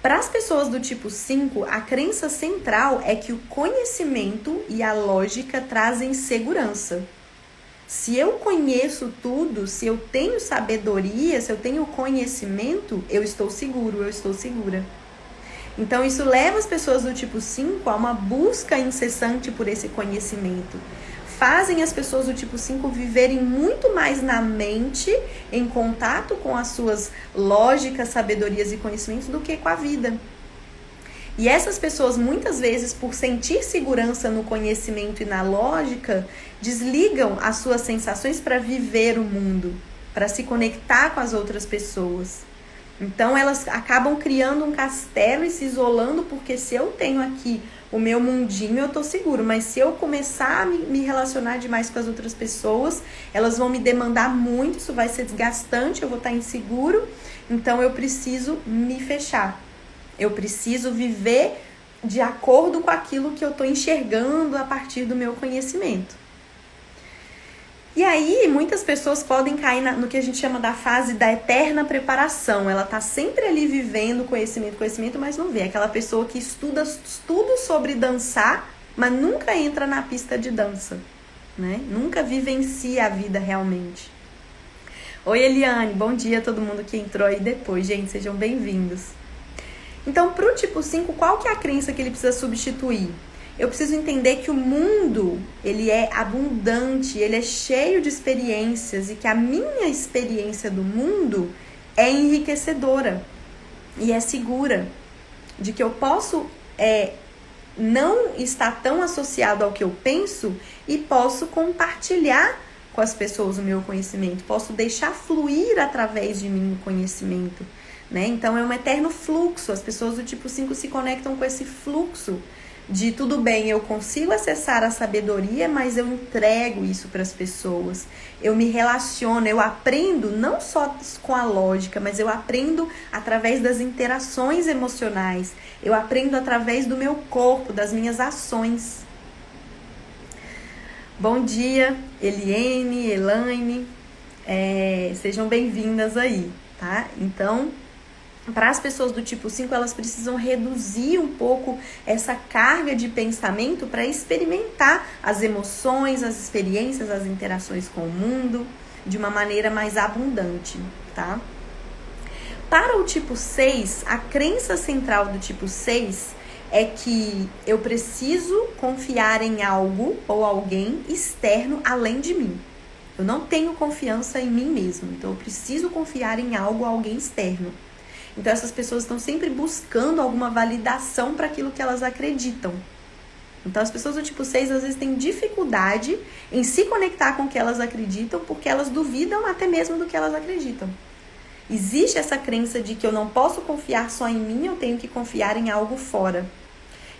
Speaker 1: Para as pessoas do tipo 5, a crença central é que o conhecimento e a lógica trazem segurança. Se eu conheço tudo, se eu tenho sabedoria, se eu tenho conhecimento, eu estou seguro, eu estou segura. Então, isso leva as pessoas do tipo 5 a uma busca incessante por esse conhecimento. Fazem as pessoas do tipo 5 viverem muito mais na mente, em contato com as suas lógicas, sabedorias e conhecimentos do que com a vida. E essas pessoas, muitas vezes, por sentir segurança no conhecimento e na lógica, desligam as suas sensações para viver o mundo, para se conectar com as outras pessoas. Então, elas acabam criando um castelo e se isolando, porque se eu tenho aqui o meu mundinho, eu tô seguro. Mas se eu começar a me relacionar demais com as outras pessoas, elas vão me demandar muito, isso vai ser desgastante, eu vou estar inseguro. Então, eu preciso me fechar. Eu preciso viver de acordo com aquilo que eu tô enxergando a partir do meu conhecimento. E aí, muitas pessoas podem cair no que a gente chama da fase da eterna preparação. Ela tá sempre ali vivendo conhecimento, mas não vê. Aquela pessoa que estuda tudo sobre dançar, mas nunca entra na pista de dança, né? Nunca vivencia a vida realmente. Oi, Eliane, bom dia a todo mundo que entrou aí depois, gente, sejam bem-vindos. Então, pro tipo 5, qual que é a crença que ele precisa substituir? Eu preciso entender que o mundo, ele é abundante, ele é cheio de experiências e que a minha experiência do mundo é enriquecedora e é segura. De que eu posso não estar tão associado ao que eu penso e posso compartilhar com as pessoas o meu conhecimento, posso deixar fluir através de mim o conhecimento, né? Então é um eterno fluxo, as pessoas do tipo 5 se conectam com esse fluxo de tudo bem, eu consigo acessar a sabedoria, mas eu entrego isso para as pessoas. Eu me relaciono, eu aprendo não só com a lógica, mas eu aprendo através das interações emocionais. Eu aprendo através do meu corpo, das minhas ações. Bom dia, Eliane, Elaine. Sejam bem-vindas aí, tá? Então, para as pessoas do tipo 5, elas precisam reduzir um pouco essa carga de pensamento para experimentar as emoções, as experiências, as interações com o mundo de uma maneira mais abundante, tá? Para o tipo 6, a crença central do tipo 6 é que eu preciso confiar em algo ou alguém externo além de mim. Eu não tenho confiança em mim mesmo, então eu preciso confiar em algo ou alguém externo. Então essas pessoas estão sempre buscando alguma validação para aquilo que elas acreditam. Então as pessoas do tipo 6 às vezes têm dificuldade em se conectar com o que elas acreditam porque elas duvidam até mesmo do que elas acreditam. Existe essa crença de que eu não posso confiar só em mim, eu tenho que confiar em algo fora.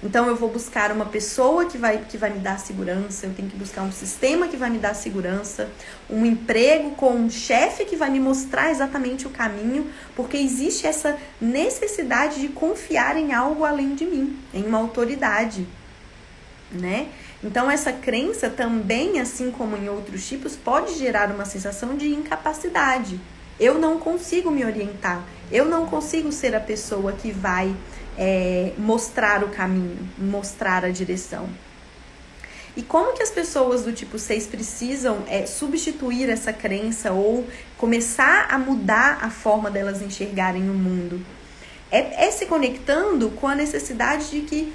Speaker 1: Então eu vou buscar uma pessoa que vai me dar segurança, eu tenho que buscar um sistema que vai me dar segurança, um emprego com um chefe que vai me mostrar exatamente o caminho, porque existe essa necessidade de confiar em algo além de mim, em uma autoridade, né? Então essa crença também, assim como em outros tipos, pode gerar uma sensação de incapacidade. Eu não consigo me orientar, eu não consigo ser a pessoa que vai mostrar o caminho, mostrar a direção. E como que as pessoas do tipo 6 precisam substituir essa crença ou começar a mudar a forma delas enxergarem o mundo? É se conectando com a necessidade de que,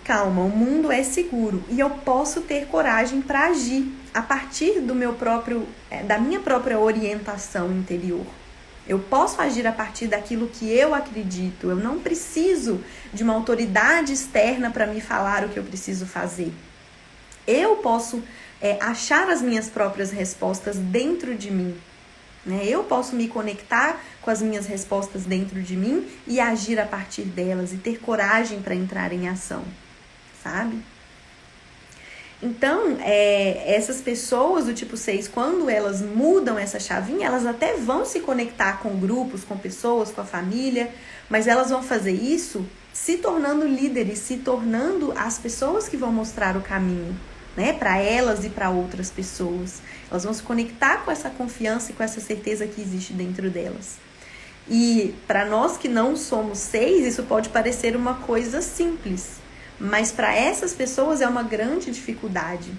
Speaker 1: calma, o mundo é seguro e eu posso ter coragem para agir a partir da minha própria orientação interior. Eu posso agir a partir daquilo que eu acredito. Eu não preciso de uma autoridade externa para me falar o que eu preciso fazer. Eu posso achar as minhas próprias respostas dentro de mim. Né? Eu posso me conectar com as minhas respostas dentro de mim e agir a partir delas e ter coragem para entrar em ação. Sabe? Então, essas pessoas do tipo 6, quando elas mudam essa chavinha, elas até vão se conectar com grupos, com pessoas, com a família, mas elas vão fazer isso se tornando líderes, se tornando as pessoas que vão mostrar o caminho, né, para elas e para outras pessoas. Elas vão se conectar com essa confiança e com essa certeza que existe dentro delas. E para nós que não somos 6, isso pode parecer uma coisa simples. Mas para essas pessoas é uma grande dificuldade.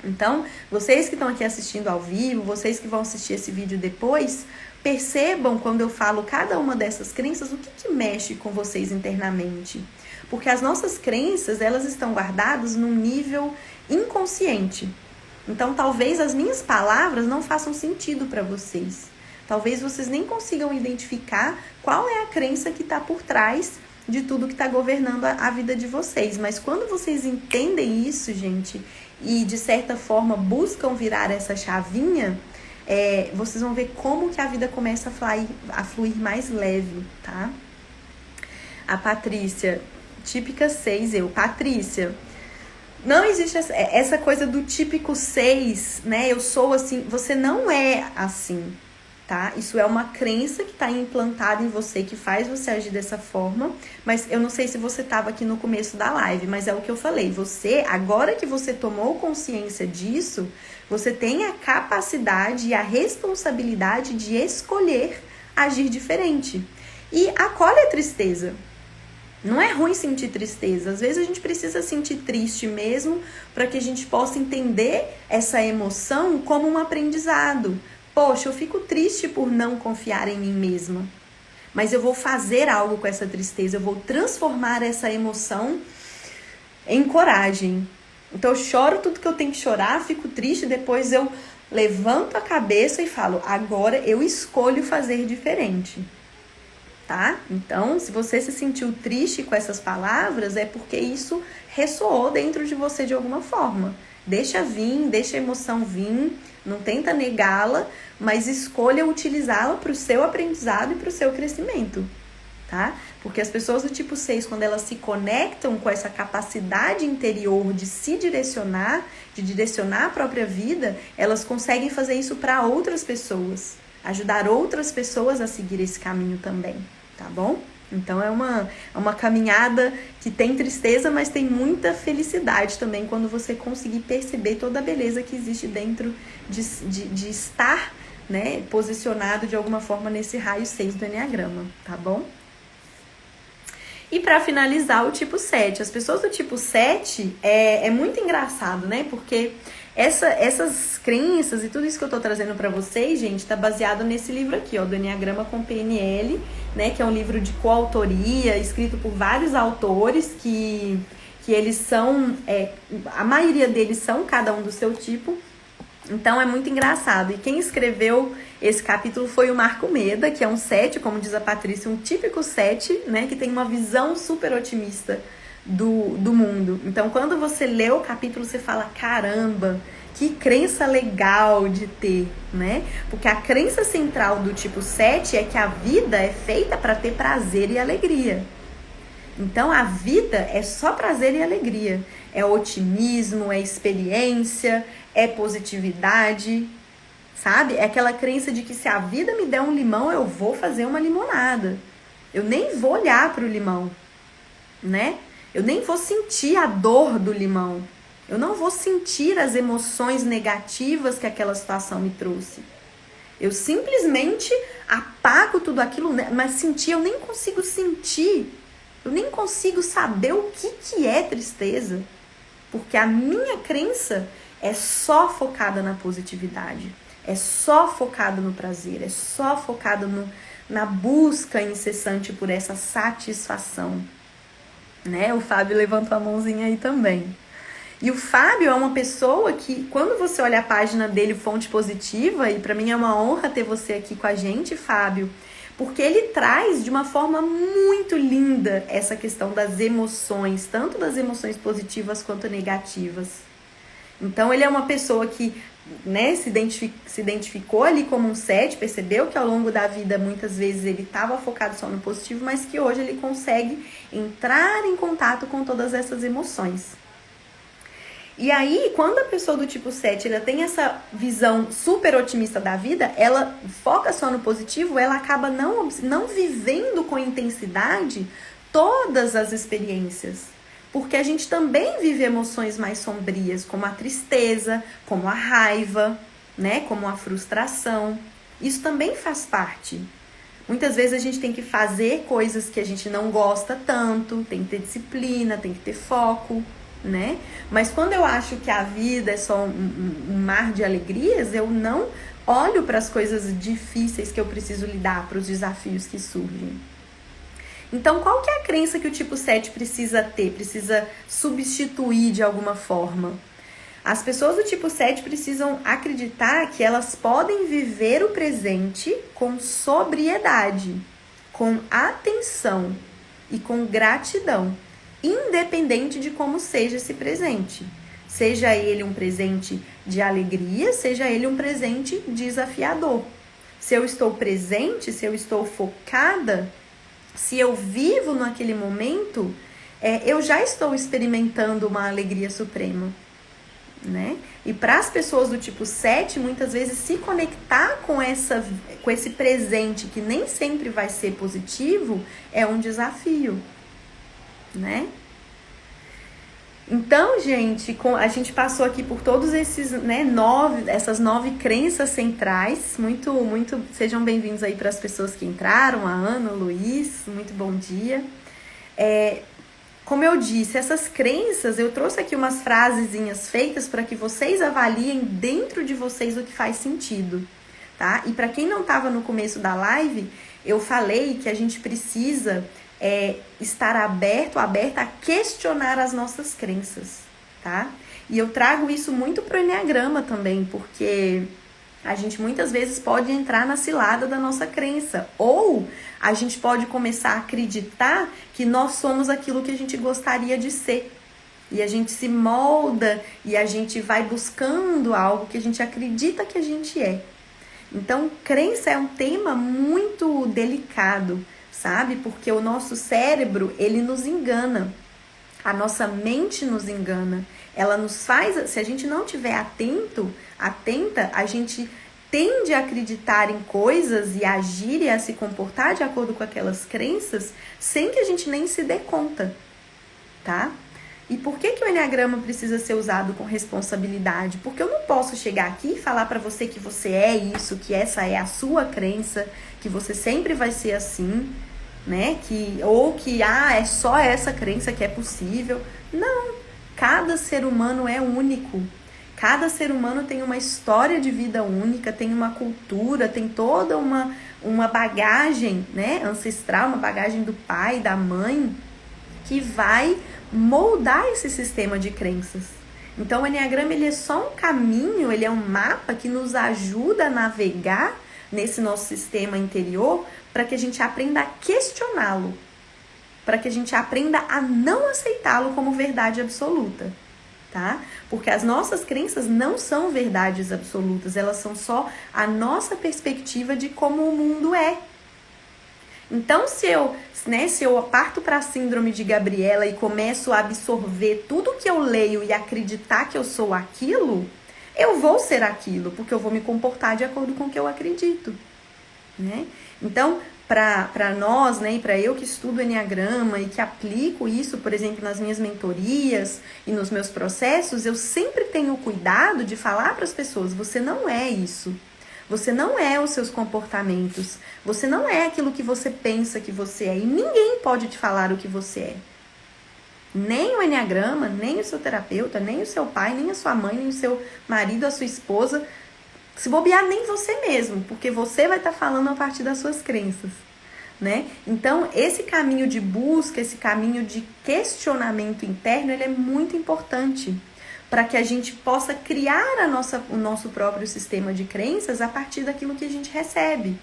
Speaker 1: Então, vocês que estão aqui assistindo ao vivo, vocês que vão assistir esse vídeo depois, percebam quando eu falo cada uma dessas crenças, o que mexe com vocês internamente. Porque as nossas crenças, elas estão guardadas num nível inconsciente. Então, talvez as minhas palavras não façam sentido para vocês. Talvez vocês nem consigam identificar qual é a crença que está por trás de tudo que está governando a vida de vocês. Mas quando vocês entendem isso, gente, e de certa forma buscam virar essa chavinha, vocês vão ver como que a vida começa a fluir mais leve, tá? A Patrícia, típica 6, Patrícia, não existe essa coisa do típico 6, né? Eu sou assim, você não é assim. Tá? Isso é uma crença que está implantada em você, que faz você agir dessa forma, mas eu não sei se você estava aqui no começo da live, mas é o que eu falei, você, agora que você tomou consciência disso, você tem a capacidade e a responsabilidade de escolher agir diferente. E acolhe a tristeza. Não é ruim sentir tristeza, às vezes a gente precisa sentir triste mesmo, para que a gente possa entender essa emoção como um aprendizado. Poxa, eu fico triste por não confiar em mim mesma, mas eu vou fazer algo com essa tristeza, eu vou transformar essa emoção em coragem. Então eu choro tudo que eu tenho que chorar, fico triste, depois eu levanto a cabeça e falo, agora eu escolho fazer diferente, tá? Então, se você se sentiu triste com essas palavras, é porque isso ressoou dentro de você de alguma forma. Deixa vir, deixa a emoção vir, não tenta negá-la, mas escolha utilizá-la para o seu aprendizado e para o seu crescimento, tá? Porque as pessoas do tipo 6, quando elas se conectam com essa capacidade interior de se direcionar, de direcionar a própria vida, elas conseguem fazer isso para outras pessoas, ajudar outras pessoas a seguir esse caminho também, tá bom? Então é uma caminhada que tem tristeza, mas tem muita felicidade também quando você conseguir perceber toda a beleza que existe dentro de estar, né, posicionado de alguma forma nesse raio 6 do Enneagrama, tá bom? E para finalizar, o tipo 7. As pessoas do tipo 7 é muito engraçado, né? Porque essas crenças e tudo isso que eu tô trazendo para vocês, gente, tá baseado nesse livro aqui, ó, do Enneagrama com PNL, né? Que é um livro de coautoria, escrito por vários autores que eles são, a maioria deles são cada um do seu tipo. Então é muito engraçado. E quem escreveu esse capítulo foi o Marco Meda, que é um 7, como diz a Patrícia, um típico 7, né? Que tem uma visão super otimista do mundo. Então quando você lê o capítulo, você fala, caramba, que crença legal de ter, né? Porque a crença central do tipo 7 é que a vida é feita para ter prazer e alegria. Então a vida é só prazer e alegria, é otimismo, é experiência, é positividade, sabe? É aquela crença de que se a vida me der um limão, eu vou fazer uma limonada. Eu nem vou olhar para o limão, né? Eu nem vou sentir a dor do limão. Eu não vou sentir as emoções negativas que aquela situação me trouxe. Eu simplesmente apago tudo aquilo, mas sentir, eu nem consigo sentir. Eu nem consigo saber o que é tristeza. Porque a minha crença é só focada na positividade. É só focada no prazer. É só focada na busca incessante por essa satisfação. Né? O Fábio levantou a mãozinha aí também. E o Fábio é uma pessoa que, quando você olha a página dele, Fonte Positiva, e para mim é uma honra ter você aqui com a gente, Fábio, porque ele traz de uma forma muito linda essa questão das emoções, tanto das emoções positivas quanto negativas. Então ele é uma pessoa que, né, se identificou ali como um 7, percebeu que ao longo da vida muitas vezes ele estava focado só no positivo, mas que hoje ele consegue entrar em contato com todas essas emoções. E aí, quando a pessoa do tipo 7 ela tem essa visão super otimista da vida, ela foca só no positivo, ela acaba não vivendo com intensidade todas as experiências. Porque a gente também vive emoções mais sombrias, como a tristeza, como a raiva, né? Como a frustração. Isso também faz parte. Muitas vezes a gente tem que fazer coisas que a gente não gosta tanto, tem que ter disciplina, tem que ter foco, né? Mas quando eu acho que a vida é só um mar de alegrias, eu não olho para as coisas difíceis que eu preciso lidar, para os desafios que surgem. Então, qual que é a crença que o tipo 7 precisa ter, precisa substituir de alguma forma? As pessoas do tipo 7 precisam acreditar que elas podem viver o presente com sobriedade, com atenção e com gratidão, independente de como seja esse presente. Seja ele um presente de alegria, seja ele um presente desafiador. Se eu estou presente, se eu estou focada, se eu vivo naquele momento, eu já estou experimentando uma alegria suprema, né? E para as pessoas do tipo 7, muitas vezes se conectar com esse presente que nem sempre vai ser positivo é um desafio, né? Então, gente, a gente passou aqui por todos esses, né, essas 9 crenças centrais. Muito, muito, sejam bem-vindos aí para as pessoas que entraram, a Ana, o Luiz, muito bom dia. Como eu disse, essas crenças, eu trouxe aqui umas frasezinhas feitas para que vocês avaliem dentro de vocês o que faz sentido, tá? E para quem não estava no começo da live, eu falei que a gente precisa estar aberta a questionar as nossas crenças, tá? E eu trago isso muito pro Enneagrama também, porque a gente muitas vezes pode entrar na cilada da nossa crença, ou a gente pode começar a acreditar que nós somos aquilo que a gente gostaria de ser. E a gente se molda e a gente vai buscando algo que a gente acredita que a gente é. Então, crença é um tema muito delicado, sabe? Porque o nosso cérebro, ele nos engana. A nossa mente nos engana. Ela nos faz, se a gente não estiver atenta, a gente tende a acreditar em coisas e agir e a se comportar de acordo com aquelas crenças sem que a gente nem se dê conta, tá? E por que o Enneagrama precisa ser usado com responsabilidade? Porque eu não posso chegar aqui e falar para você que você é isso, que essa é a sua crença, que você sempre vai ser assim, né? Ou que é só essa crença que é possível. Não, cada ser humano é único. Cada ser humano tem uma história de vida única, tem uma cultura, tem toda uma bagagem, né, ancestral, uma bagagem do pai, da mãe, que vai moldar esse sistema de crenças. Então o Enneagrama, ele é só um caminho, ele é um mapa que nos ajuda a navegar nesse nosso sistema interior para que a gente aprenda a questioná-lo, para que a gente aprenda a não aceitá-lo como verdade absoluta, tá? Porque as nossas crenças não são verdades absolutas, elas são só a nossa perspectiva de como o mundo é. Então, se eu parto para a síndrome de Gabriela e começo a absorver tudo que eu leio e acreditar que eu sou aquilo, eu vou ser aquilo, porque eu vou me comportar de acordo com o que eu acredito, né? Então, para nós, né, e para eu que estudo Enneagrama e que aplico isso, por exemplo, nas minhas mentorias e nos meus processos, eu sempre tenho cuidado de falar para as pessoas: você não é isso. Você não é os seus comportamentos. Você não é aquilo que você pensa que você é. E ninguém pode te falar o que você é. Nem o Enneagrama, nem o seu terapeuta, nem o seu pai, nem a sua mãe, nem o seu marido, a sua esposa. Se bobear, nem você mesmo. Porque você vai estar falando a partir das suas crenças, né? Então, esse caminho de busca, esse caminho de questionamento interno, ele é muito importante para que a gente possa criar o nosso próprio sistema de crenças a partir daquilo que a gente recebe.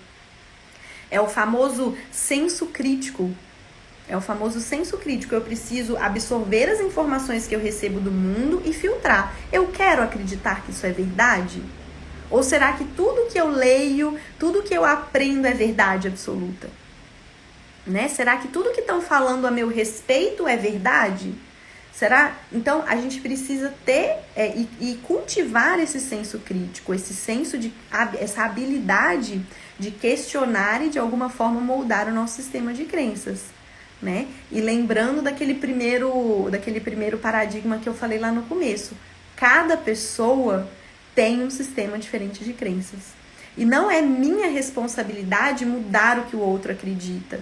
Speaker 1: É o famoso senso crítico. Eu preciso absorver as informações que eu recebo do mundo e filtrar. Eu quero acreditar que isso é verdade? Ou será que tudo que eu leio, tudo que eu aprendo é verdade absoluta? Né? Será que tudo que estão falando a meu respeito é verdade? Será? Então, a gente precisa ter e cultivar esse senso crítico, essa habilidade de questionar e, de alguma forma, moldar o nosso sistema de crenças, né? E lembrando daquele primeiro paradigma que eu falei lá no começo. Cada pessoa tem um sistema diferente de crenças. E não é minha responsabilidade mudar o que o outro acredita.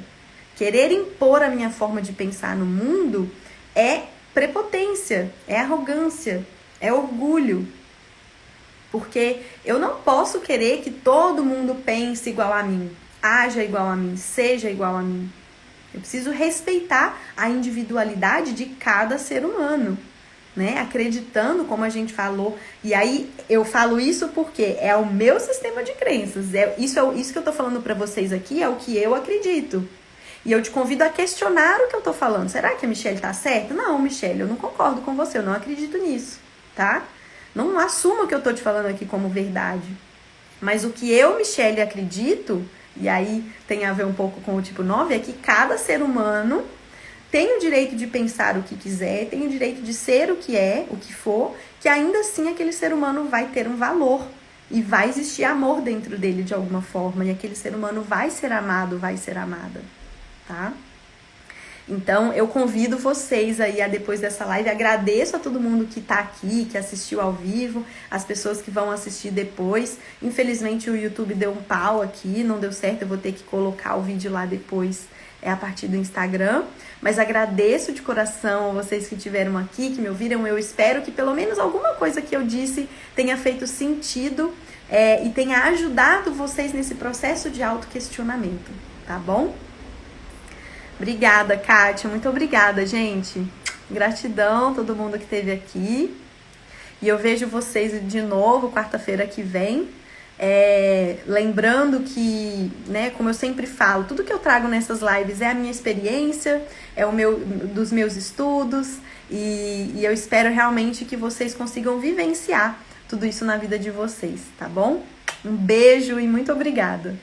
Speaker 1: Querer impor a minha forma de pensar no mundo é prepotência, é arrogância, é orgulho. Porque eu não posso querer que todo mundo pense igual a mim, haja igual a mim, seja igual a mim. Eu preciso respeitar a individualidade de cada ser humano, né? Acreditando, como a gente falou. E aí eu falo isso porque é o meu sistema de crenças. Isso que eu tô falando pra vocês aqui é o que eu acredito. E eu te convido a questionar o que eu tô falando. Será que a Michelle tá certa? Não, Michelle, eu não concordo com você, eu não acredito nisso, tá? Não assumo o que eu tô te falando aqui como verdade. Mas o que eu, Michelle, acredito, e aí tem a ver um pouco com o tipo 9, é que cada ser humano tem o direito de pensar o que quiser, tem o direito de ser o que é, o que for, que ainda assim aquele ser humano vai ter um valor. E vai existir amor dentro dele de alguma forma. E aquele ser humano vai ser amado, vai ser amada. Tá? Então, eu convido vocês aí a, depois dessa live, agradeço a todo mundo que tá aqui, que assistiu ao vivo, as pessoas que vão assistir depois. Infelizmente, o YouTube deu um pau aqui, não deu certo, eu vou ter que colocar o vídeo lá depois, a partir do Instagram. Mas agradeço de coração a vocês que estiveram aqui, que me ouviram. Eu espero que pelo menos alguma coisa que eu disse tenha feito sentido e tenha ajudado vocês nesse processo de autoquestionamento, tá bom? Obrigada, Kátia. Muito obrigada, gente. Gratidão a todo mundo que esteve aqui. E eu vejo vocês de novo quarta-feira que vem. Lembrando que, né, como eu sempre falo, tudo que eu trago nessas lives é a minha experiência, dos meus estudos. E eu espero realmente que vocês consigam vivenciar tudo isso na vida de vocês, tá bom? Um beijo e muito obrigada.